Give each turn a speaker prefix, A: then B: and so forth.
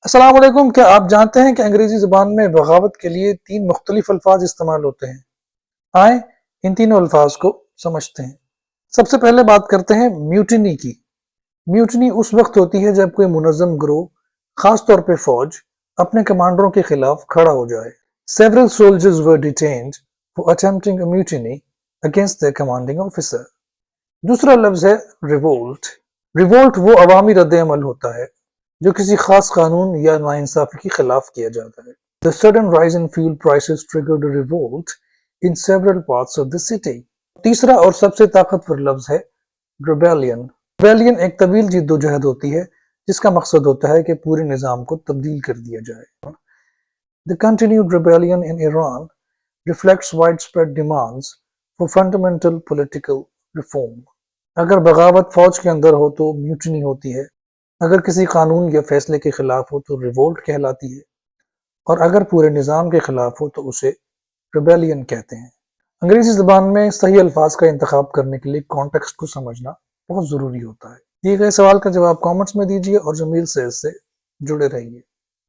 A: السلام علیکم. کیا آپ جانتے ہیں کہ انگریزی زبان میں بغاوت کے لیے 3 مختلف الفاظ استعمال ہوتے ہیں؟ آئیں ان تینوں الفاظ کو سمجھتے ہیں. سب سے پہلے بات کرتے ہیں میوٹنی کی. میوٹنی اس وقت ہوتی ہے جب کوئی منظم گروہ، خاص طور پہ فوج، اپنے کمانڈروں کے خلاف کھڑا ہو جائے. Several soldiers were detained for attempting a mutiny against their commanding officer. دوسرا لفظ ہے ریوولٹ. ریوولٹ وہ عوامی رد عمل ہوتا ہے جو کسی خاص قانون یا ناانصافی کے خلاف کیا جاتا ہے. The sudden rise in fuel prices triggered a revolt in several parts of the city. تیسرا اور سب سے طاقتور لفظ ہے ریبیلین. ریبیلین ایک طویل جد و جہد ہوتی ہے جس کا مقصد ہوتا ہے کہ پورے نظام کو تبدیل کر دیا جائے. The continued rebellion in Iran reflects widespread demands for fundamental political reform. اگر بغاوت فوج کے اندر ہو تو میوٹنی ہوتی ہے، اگر کسی قانون یا فیصلے کے خلاف ہو تو ریوولٹ کہلاتی ہے، اور اگر پورے نظام کے خلاف ہو تو اسے ریبیلین کہتے ہیں. انگریزی زبان میں صحیح الفاظ کا انتخاب کرنے کے لیے کانٹیکسٹ کو سمجھنا بہت ضروری ہوتا ہے. دیے گئے سوال کا جواب کامنٹس میں دیجیے اور جمیل سے اس سے جڑے رہیے.